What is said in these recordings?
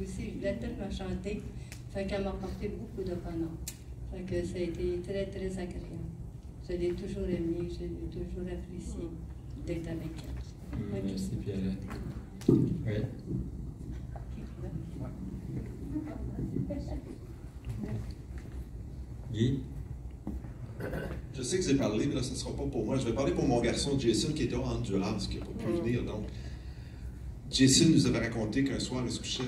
Aussi, je voulais tellement chanter, fait qu'elle m'a apporté beaucoup de bonheur. Fait que ça a été très, très agréable. Je l'ai toujours aimé, je l'ai toujours apprécié d'être avec elle. Merci, Pierre. Oui. Guy? Je sais que j'ai parlé, mais là, ce ne sera pas pour moi. Je vais parler pour mon garçon Jason, qui était en Honduras, qui n'a pas pu venir. Donc, Jason nous avait raconté qu'un soir, il se couchait,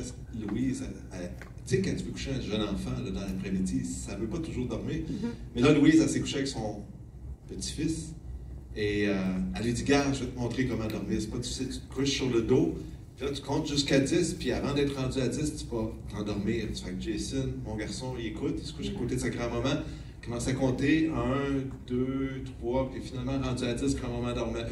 Louise, tu sais, quand tu veux coucher un jeune enfant là, dans l'après-midi, ça ne veut pas toujours dormir. Mais là, Louise, elle s'est couchée avec son petit-fils. Et elle lui dit, gars, je vais te montrer comment dormir. C'est pas difficile, tu te couches sur le dos. Puis là, tu comptes jusqu'à 10, puis avant d'être rendu à 10, tu vas t'endormir. Tu fais que Jason, mon garçon, il écoute, il se couche à côté de sa grand-maman. Il commence à compter 1, 2, 3, puis finalement, rendu à 10, grand-maman dormait.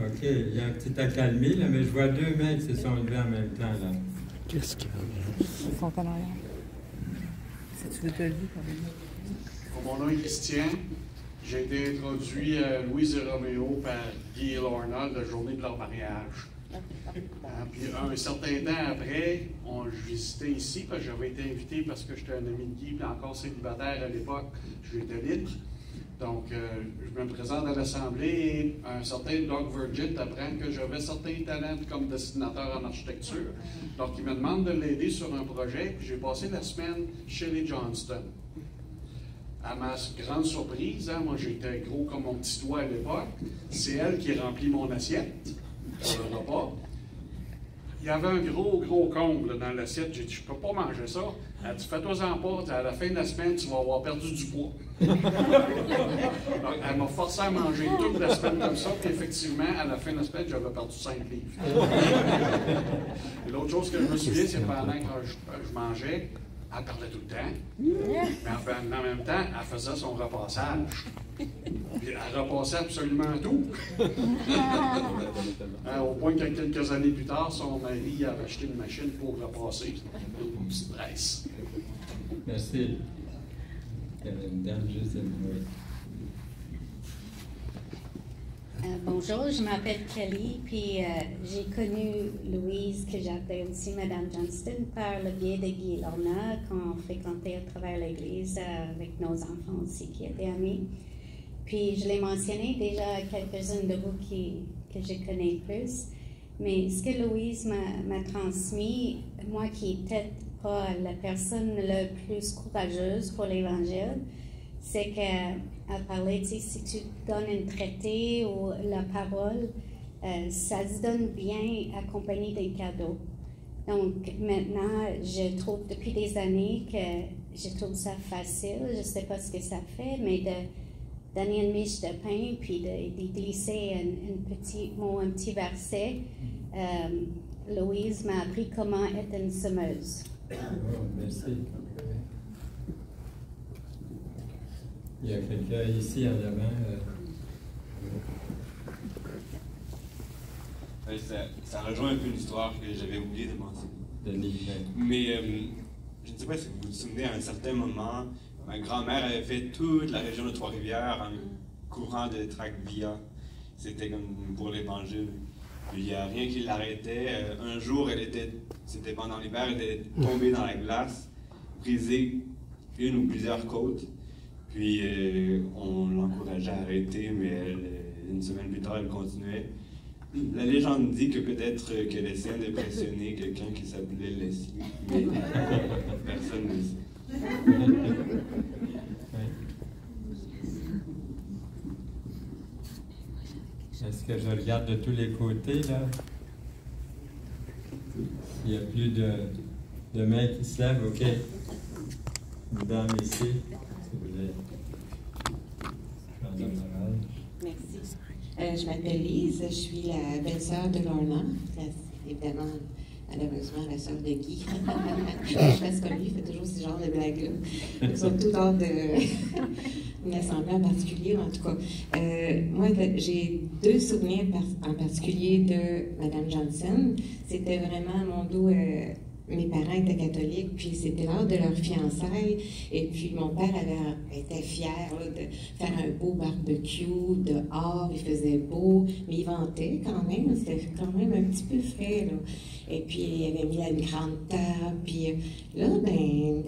OK, il y a un petit accalmie, là, mais je vois deux mains qui se sont levées en même temps, là. Qu'est-ce qu'il y a? Ils sont en arrière. Si tu veux te lever, quand même. Mon nom est Christian. J'ai été introduit à Louise et Roméo par Guy et Lorna la journée de leur mariage. Puis un certain temps après, je visitais ici, parce que j'avais été invité parce que j'étais un ami de Guy, puis encore célibataire à l'époque, j'étais libre. Donc, je me présente à l'Assemblée et un certain Doug Virgin apprend que j'avais certains talents comme dessinateur en architecture. Donc, il me demande de l'aider sur un projet, puis j'ai passé la semaine chez les Johnston. À ma grande surprise, moi j'étais gros comme mon petit doigt à l'époque, c'est elle qui remplit mon assiette pour le repas. Il y avait un gros comble dans l'assiette. J'ai dit, je ne peux pas manger ça. Elle dit, fais-toi-en pas, à la fin de la semaine, tu vas avoir perdu du poids. Donc, elle m'a forcé à manger toute la semaine comme ça, puis effectivement, à la fin de la semaine, j'avais perdu 5 livres. Et l'autre chose que je me souviens, c'est pendant que je mangeais, elle parlait tout le temps, mais en même temps, elle faisait son repassage. Puis elle repassait absolument tout. Au point que quelques années plus tard, son mari avait acheté une machine pour repasser une petite presse. Merci. Il y avait une dame juste oui. Bonjour, je m'appelle Kelly, puis j'ai connu Louise, que j'appelle aussi Madame Johnston, par le biais de Guy et Lorna, qu'on fréquentait à travers l'église avec nos enfants aussi, qui étaient amis. Puis je l'ai mentionné déjà à quelques-unes de vous que je connais plus, mais ce que Louise m'a transmis, moi qui n'ai peut-être pas la personne la plus courageuse pour l'Évangile, c'est qu'elle parlait, tu sais, si tu donnes un traité ou la parole, ça se donne bien accompagné d'un cadeau. Donc maintenant, je trouve depuis des années que je trouve ça facile, je ne sais pas ce que ça fait, mais de donner une miche de pain puis de glisser un petit mot, un petit verset. Louise m'a appris comment être une semeuse. Oh, merci. Il y a quelqu'un ici en avant. Ça rejoint un peu l'histoire que j'avais oublié de mentionner. Denis. Mais je ne sais pas si vous vous souvenez, à un certain moment, ma grand-mère avait fait toute la région de Trois-Rivières en courant de Trac-Via. C'était comme pour l'Évangile. Il n'y a rien qui l'arrêtait. Un jour, c'était pendant l'hiver, elle était tombée dans la glace, brisée une ou plusieurs côtes. Puis on l'encourageait à arrêter, mais une semaine plus tard, elle continuait. La légende dit que peut-être qu'elle essayait d'impressionner quelqu'un qui s'appelait Leslie, mais personne ne sait. Est-ce que je regarde de tous les côtés, là? Il n'y a plus de mains qui se lèvent, OK. Une dame ici, si vous voulez prendre la parole. Merci. Je m'appelle Lise, je suis la belle-sœur de Lorna, évidemment, malheureusement, la sœur de Guy. Je fasse comme lui, il fait toujours ce genre de blagues-là. Ils sont tout hors d'une assemblée en particulier, en tout cas. Moi, j'ai deux souvenirs en particulier de Mme Johnson. C'était vraiment mon dos mes parents étaient catholiques, puis c'était l'heure de leur fiançailles, et puis mon père était fier là, de faire un beau barbecue dehors, il faisait beau, mais il ventait quand même, c'était quand même un petit peu frais, là. Et puis il avait mis une grande table, puis là, ben,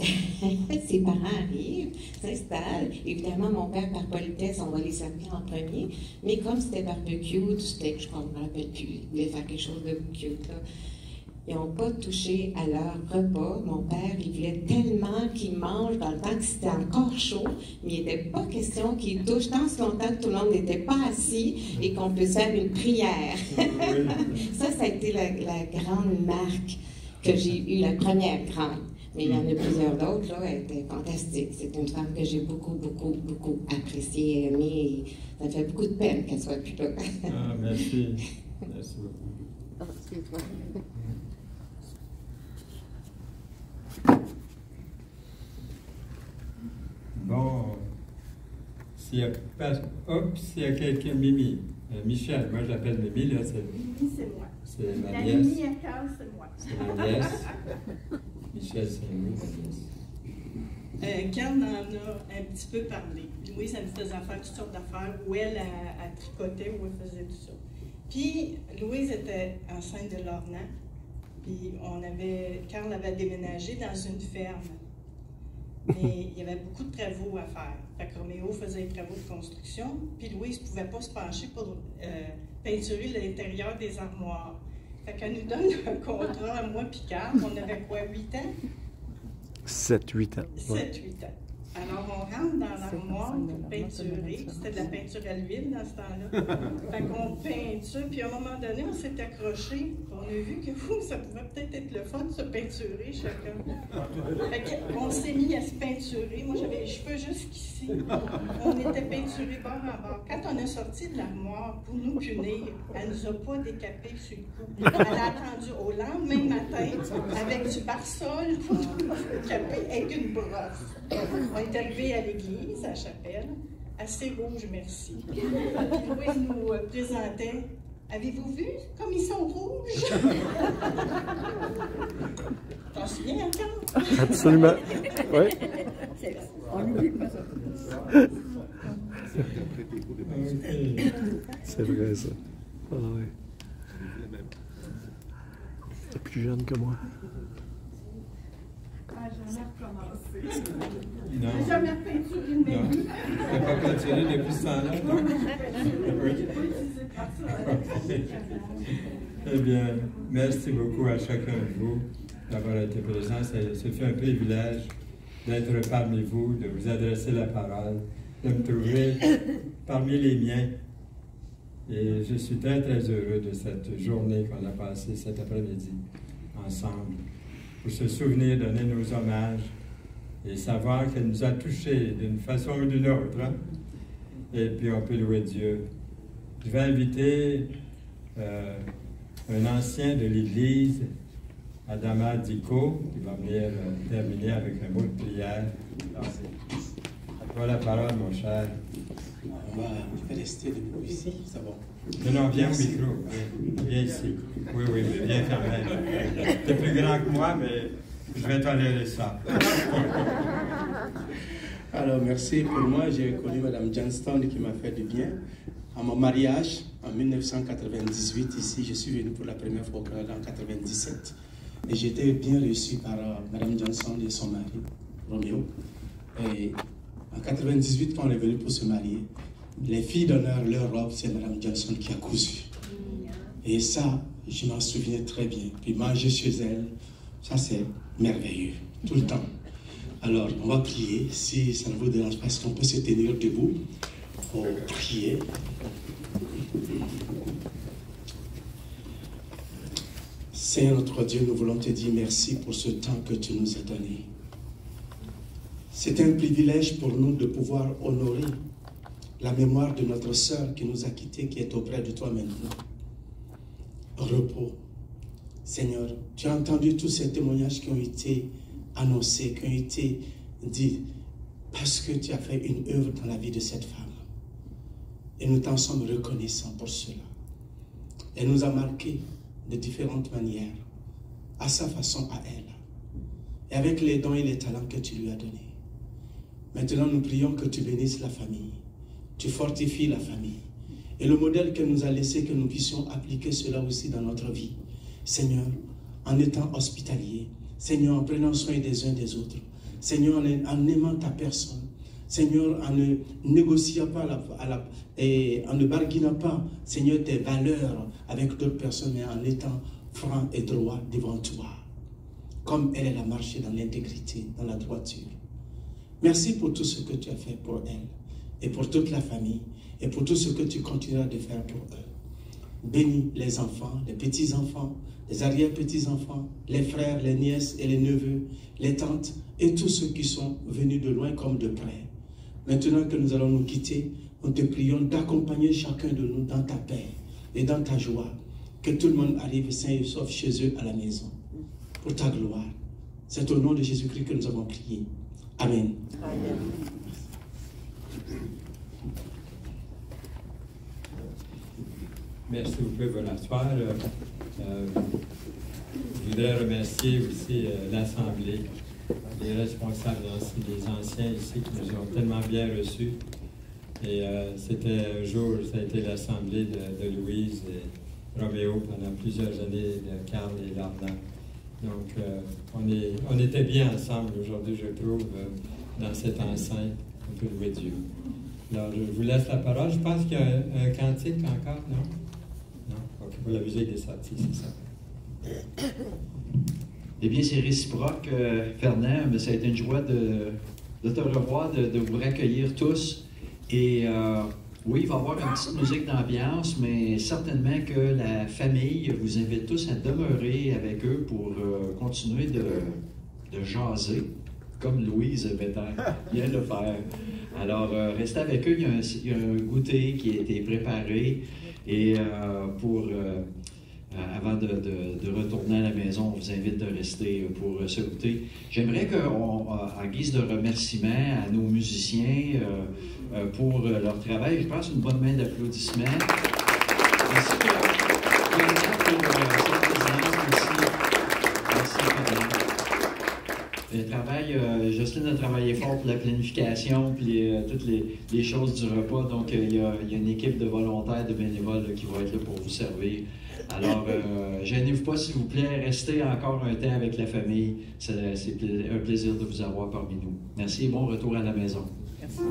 ses parents arrivent, s'installent. Évidemment, mon père, par politesse, on va les servir en premier, mais comme c'était barbecue, du steak, je ne me rappelle plus, il voulait faire quelque chose de cute, là. Ils n'ont pas touché à leur repas. Mon père, il voulait tellement qu'ils mangent dans le temps que c'était encore chaud, mais il n'était pas question qu'ils touchent tant ce longtemps que tout le monde n'était pas assis et qu'on puisse faire une prière. Ça a été la grande marque que j'ai eue, la première grande. Mais il y en a plusieurs d'autres, là, elle était fantastique. C'est une femme que j'ai beaucoup, beaucoup, beaucoup appréciée et aimée. Et ça fait beaucoup de peine qu'elle soit plus là. Ah, merci. Merci beaucoup. Ah, excuse-moi. Bon, s'il y a quelqu'un, Mimi, Michel, moi j'appelle Mimi, là, c'est... Mimi, c'est moi. C'est ma La nièce. Mimi à Carl, c'est moi. C'est ma nièce. Michel, c'est nous, ma nièce. Carl en a un petit peu parlé. Louise, elle me faisait faire toutes sortes d'affaires où elle tricotait, où elle faisait tout ça. Puis, Louise était enceinte de Lorna. Puis, Carl avait déménagé dans une ferme. Mais il y avait beaucoup de travaux à faire. Fait que Roméo faisait les travaux de construction, puis Louise ne pouvait pas se pencher pour peinturer l'intérieur des armoires. Fait qu'elle nous donne un contrat à moi puis Carl. On avait quoi, 8 ans? 7-8 ans. 7-8 ans. Alors, on rentre dans l'armoire pour peinturer. C'était de la peinture à l'huile dans ce temps-là. Fait qu'on peinture, puis à un moment donné, on s'est accroché. On a vu que ça pouvait peut-être être le fun de se peinturer chacun. Fait qu'on s'est mis à se peinturer. Moi, j'avais les cheveux jusqu'ici. On était peinturés bord en bord. Quand on est sorti de l'armoire pour nous punir, elle nous a pas décapé sur le coup. Elle a attendu au lendemain matin avec du barsol pour nous décaper avec une brosse. On est arrivé à l'église, à la chapelle, assez rouge, merci. Puis Louise nous présentait. Avez-vous vu comme ils sont rouges? T'en souviens encore? Absolument. Oui. On oublie pas ça. C'est vrai, ça. Ah, oui. T'es plus jeune que moi. Ah, j'en ai recommencé. Non. J'ai jamais repeinturé de ma Non. vie. Tu n'as pas peinturé depuis ce temps-là? Non, j'ai pas utilisé par ça. Eh bien, merci beaucoup à chacun de vous d'avoir été présent. Ce fut un privilège d'être parmi vous, de vous adresser la parole, de me trouver parmi les miens. Et je suis très, très heureux de cette journée qu'on a passée cet après-midi ensemble, pour se souvenir, donner nos hommages et savoir qu'elle nous a touchés d'une façon ou d'une autre. Hein? Et puis on peut louer Dieu. Je vais inviter un ancien de l'Église, Adama Diko, qui va venir terminer avec un mot de prière. À toi la parole, mon cher. On va rester debout ici, c'est bon. Non, viens au micro. Viens ici. Oui, viens quand même. Tu es plus grand que moi, mais je vais tolérer ça. Alors, merci. Pour moi, j'ai connu Mme Johnston qui m'a fait du bien. À mon mariage, en 1998, ici, je suis venu pour la première fois au Canada en 1997. Et j'ai été bien reçu par Mme Johnston et son mari, Roméo. Et en 1998, quand on est venu pour se marier, les filles d'honneur, leur robe, c'est Mme Johnston qui a cousu. Et ça, je m'en souviens très bien. Puis manger chez elle, ça c'est merveilleux, tout le temps. Alors, on va prier, si ça ne vous dérange pas, est-ce qu'on peut se tenir debout pour prier? Seigneur notre Dieu, nous voulons te dire merci pour ce temps que tu nous as donné. C'est un privilège pour nous de pouvoir honorer la mémoire de notre sœur qui nous a quittés, qui est auprès de toi maintenant. Repos. Seigneur, tu as entendu tous ces témoignages qui ont été annoncés, qui ont été dits, parce que tu as fait une œuvre dans la vie de cette femme. Et nous t'en sommes reconnaissants pour cela. Elle nous a marqués de différentes manières, à sa façon à elle. et avec les dons et les talents que tu lui as donnés. Maintenant, nous prions que tu bénisses la famille, tu fortifies la famille. Et le modèle que nous a laissé, que nous puissions appliquer cela aussi dans notre vie. Seigneur, en étant hospitalier, Seigneur, en prenant soin des uns des autres, Seigneur, en aimant ta personne, Seigneur, en ne négociant pas et en ne barguinant pas, Seigneur, tes valeurs avec d'autres personnes, mais en étant franc et droit devant toi, comme elle a marché dans l'intégrité, dans la droiture. Merci pour tout ce que tu as fait pour elle, et pour toute la famille, et pour tout ce que tu continueras de faire pour eux. Bénis les enfants, les petits-enfants, les arrière-petits-enfants, les frères, les nièces et les neveux, les tantes, et tous ceux qui sont venus de loin comme de près. Maintenant que nous allons nous quitter, nous te prions d'accompagner chacun de nous dans ta paix et dans ta joie. Que tout le monde arrive sain et sauf chez eux à la maison. Pour ta gloire. C'est au nom de Jésus-Christ que nous avons prié. Amen. Amen. Merci, vous pouvez vous rasseoir. Je voudrais remercier aussi l'Assemblée, les responsables, les anciens ici qui nous ont tellement bien reçus. Et c'était un jour, ça a été l'Assemblée de Louise et Roméo pendant plusieurs années, de Carl et Lorna. Donc, on était bien ensemble aujourd'hui, je trouve, dans cette enceinte. On peut louer Dieu. Alors, je vous laisse la parole. Je pense qu'il y a un cantique encore, non? Non? OK, pour la musique est sortie, c'est ça. Eh bien, c'est réciproque, Fernand, mais ça a été une joie de te revoir, de vous accueillir tous. Et oui, il va y avoir une petite musique d'ambiance, mais certainement que la famille vous invite tous à demeurer avec eux pour continuer de jaser, comme Louise peut-être vient de le faire. Alors, restez avec eux, il y a un goûter qui a été préparé et avant de retourner à la maison, on vous invite de rester pour ce goûter. J'aimerais qu'en guise de remerciement à nos musiciens pour leur travail, je passe une bonne main d'applaudissements. Merci pour cette présidence aussi. Merci. Jocelyne a travaillé fort pour la planification puis toutes les choses du repas. Donc, il y a une équipe de volontaires, de bénévoles qui vont être là pour vous servir. Alors, gênez-vous pas, s'il vous plaît, restez encore un temps avec la famille. C'est un plaisir de vous avoir parmi nous. Merci et bon retour à la maison. Merci.